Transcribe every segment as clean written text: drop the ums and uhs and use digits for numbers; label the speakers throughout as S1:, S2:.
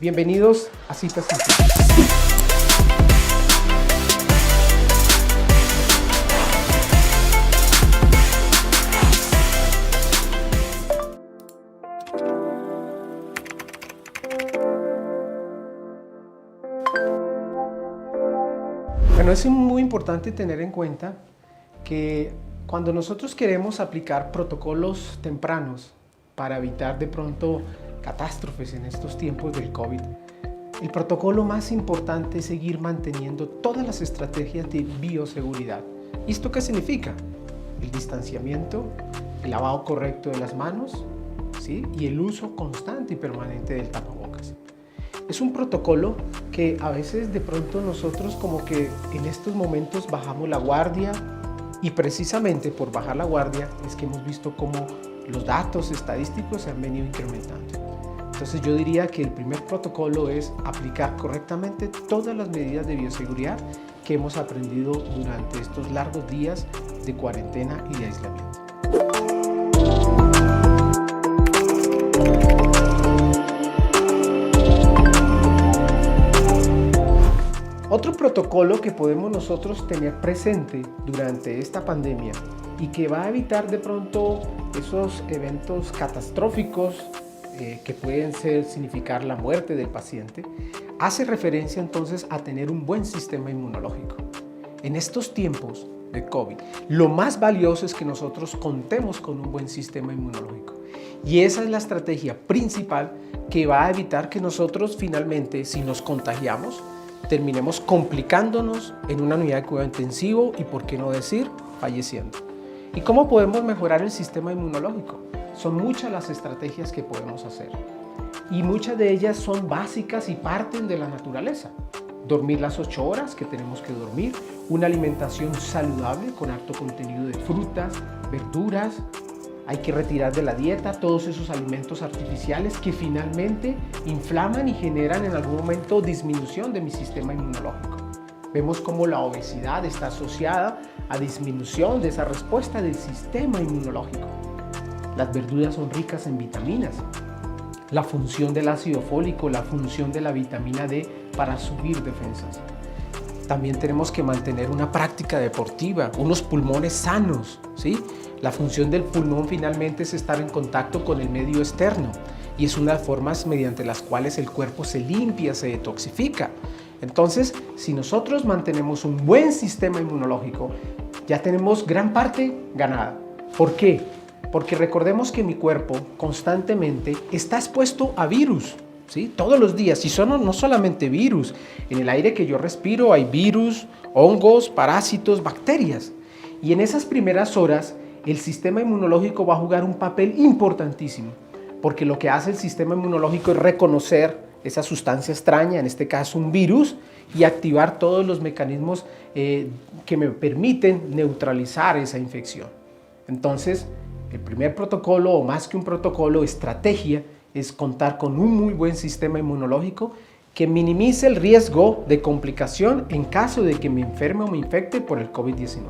S1: Bienvenidos a Citas Científicas. Bueno, es muy importante tener en cuenta que cuando nosotros queremos aplicar protocolos tempranos para evitar de pronto catástrofes en estos tiempos del COVID, el protocolo más importante es seguir manteniendo todas las estrategias de bioseguridad. ¿Y esto qué significa? El distanciamiento, el lavado correcto de las manos, ¿sí? Y el uso constante y permanente del tapabocas. Es un protocolo que a veces de pronto nosotros como que en estos momentos bajamos la guardia, y precisamente por bajar la guardia es que hemos visto cómo los datos estadísticos se han venido incrementando. Entonces yo diría que el primer protocolo es aplicar correctamente todas las medidas de bioseguridad que hemos aprendido durante estos largos días de cuarentena y de aislamiento. Otro protocolo que podemos nosotros tener presente durante esta pandemia y que va a evitar de pronto esos eventos catastróficos que pueden significar la muerte del paciente, hace referencia entonces a tener un buen sistema inmunológico. En estos tiempos de COVID, lo más valioso es que nosotros contemos con un buen sistema inmunológico. Y esa es la estrategia principal que va a evitar que nosotros finalmente, si nos contagiamos, terminemos complicándonos en una unidad de cuidado intensivo y, por qué no decir, falleciendo. ¿Y cómo podemos mejorar el sistema inmunológico? Son muchas las estrategias que podemos hacer y muchas de ellas son básicas y parten de la naturaleza. Dormir las 8 horas que tenemos que dormir, una alimentación saludable con alto contenido de frutas, verduras. Hay que retirar de la dieta todos esos alimentos artificiales que finalmente inflaman y generan en algún momento disminución de mi sistema inmunológico. Vemos cómo la obesidad está asociada a disminución de esa respuesta del sistema inmunológico. Las verduras son ricas en vitaminas. La función del ácido fólico, la función de la vitamina D para subir defensas. También tenemos que mantener una práctica deportiva, unos pulmones sanos, ¿sí? La función del pulmón finalmente es estar en contacto con el medio externo y es una de las formas mediante las cuales el cuerpo se limpia, se detoxifica. Entonces, si nosotros mantenemos un buen sistema inmunológico, ya tenemos gran parte ganada. ¿Por qué? Porque recordemos que mi cuerpo constantemente está expuesto a virus, ¿sí? Todos los días, y son no solamente virus. En el aire que yo respiro hay virus, hongos, parásitos, bacterias. Y en esas primeras horas, el sistema inmunológico va a jugar un papel importantísimo, porque lo que hace el sistema inmunológico es reconocer esa sustancia extraña, en este caso un virus, y activar todos los mecanismos que me permiten neutralizar esa infección. Entonces, el primer protocolo, o más que un protocolo, estrategia, es contar con un muy buen sistema inmunológico que minimice el riesgo de complicación en caso de que me enferme o me infecte por el COVID-19.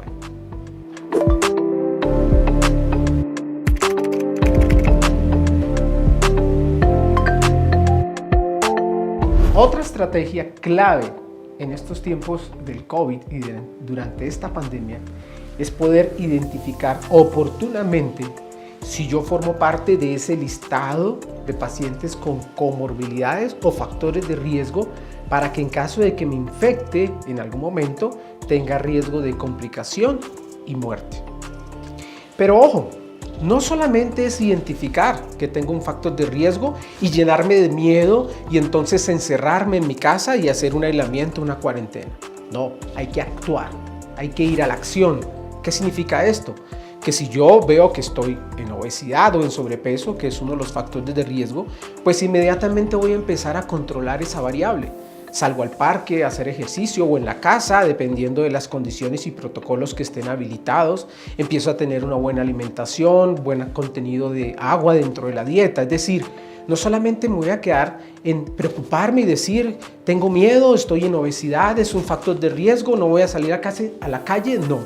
S1: Otra estrategia clave en estos tiempos del COVID y durante esta pandemia es poder identificar oportunamente si yo formo parte de ese listado de pacientes con comorbilidades o factores de riesgo para que en caso de que me infecte en algún momento tenga riesgo de complicación y muerte. Pero ojo, no solamente es identificar que tengo un factor de riesgo y llenarme de miedo y entonces encerrarme en mi casa y hacer un aislamiento, una cuarentena. No, hay que actuar, hay que ir a la acción. ¿Qué significa esto? Que si yo veo que estoy en obesidad o en sobrepeso, que es uno de los factores de riesgo, pues inmediatamente voy a empezar a controlar esa variable. Salgo al parque a hacer ejercicio o en la casa, dependiendo de las condiciones y protocolos que estén habilitados. Empiezo a tener una buena alimentación, buen contenido de agua dentro de la dieta. Es decir, no solamente me voy a quedar en preocuparme y decir, tengo miedo, estoy en obesidad, es un factor de riesgo, no voy a salir a la calle. No,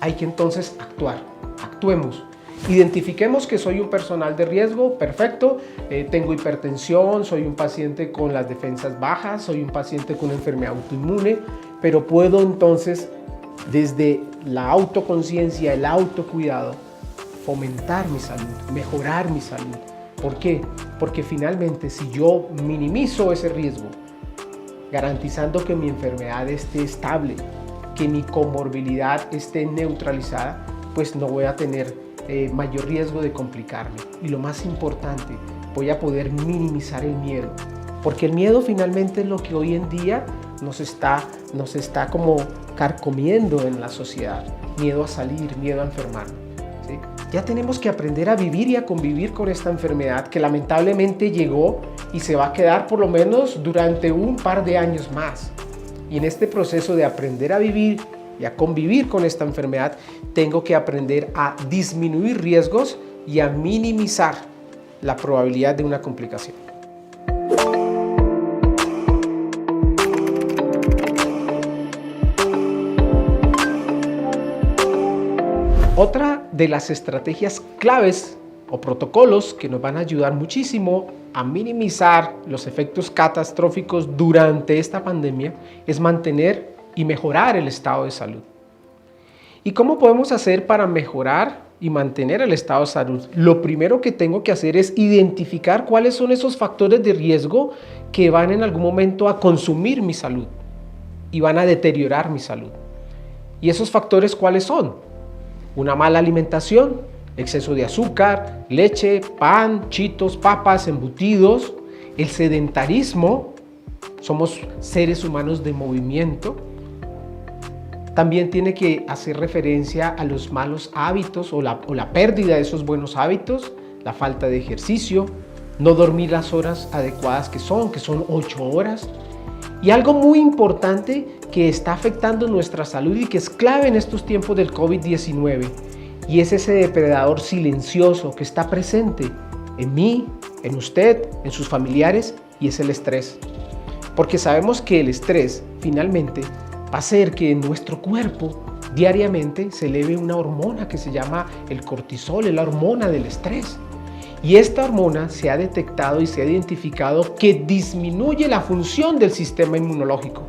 S1: hay que entonces actuar. Actuemos. Identifiquemos que soy un personal de riesgo, perfecto, tengo hipertensión, soy un paciente con las defensas bajas, soy un paciente con una enfermedad autoinmune, pero puedo entonces, desde la autoconciencia, el autocuidado, fomentar mi salud, mejorar mi salud. ¿Por qué? Porque finalmente si yo minimizo ese riesgo, garantizando que mi enfermedad esté estable, que mi comorbilidad esté neutralizada, pues no voy a tener mayor riesgo de complicarme. Y lo más importante, voy a poder minimizar el miedo, porque el miedo finalmente es lo que hoy en día nos está como carcomiendo en la sociedad. Miedo a salir, miedo a enfermarnos, ¿sí? Ya tenemos que aprender a vivir y a convivir con esta enfermedad que lamentablemente llegó y se va a quedar por lo menos durante un par de años más. Y en este proceso de aprender a vivir y a convivir con esta enfermedad, tengo que aprender a disminuir riesgos y a minimizar la probabilidad de una complicación. Otra de las estrategias claves o protocolos que nos van a ayudar muchísimo a minimizar los efectos catastróficos durante esta pandemia es mantener y mejorar el estado de salud. ¿Y cómo podemos hacer para mejorar y mantener el estado de salud? Lo primero que tengo que hacer es identificar cuáles son esos factores de riesgo que van en algún momento a consumir mi salud y van a deteriorar mi salud. ¿Y esos factores cuáles son? Una mala alimentación, exceso de azúcar, leche, pan, chitos, papas, embutidos, el sedentarismo, somos seres humanos de movimiento. También tiene que hacer referencia a los malos hábitos o la pérdida de esos buenos hábitos, la falta de ejercicio, no dormir las horas adecuadas que son 8 horas. Y algo muy importante que está afectando nuestra salud y que es clave en estos tiempos del COVID-19 y es ese depredador silencioso que está presente en mí, en usted, en sus familiares, y es el estrés. Porque sabemos que el estrés finalmente va a hacer que en nuestro cuerpo diariamente se eleve una hormona que se llama el cortisol, es la hormona del estrés. Y esta hormona se ha detectado y se ha identificado que disminuye la función del sistema inmunológico,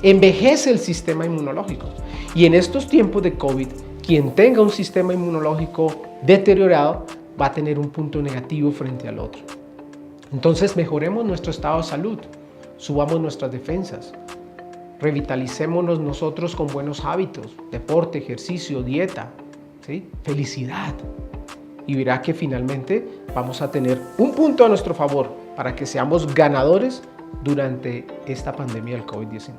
S1: envejece el sistema inmunológico. Y en estos tiempos de COVID, quien tenga un sistema inmunológico deteriorado va a tener un punto negativo frente al otro. Entonces mejoremos nuestro estado de salud, subamos nuestras defensas, revitalicémonos nosotros con buenos hábitos, deporte, ejercicio, dieta, ¿sí? Felicidad. Y verá que finalmente vamos a tener un punto a nuestro favor para que seamos ganadores durante esta pandemia del COVID-19.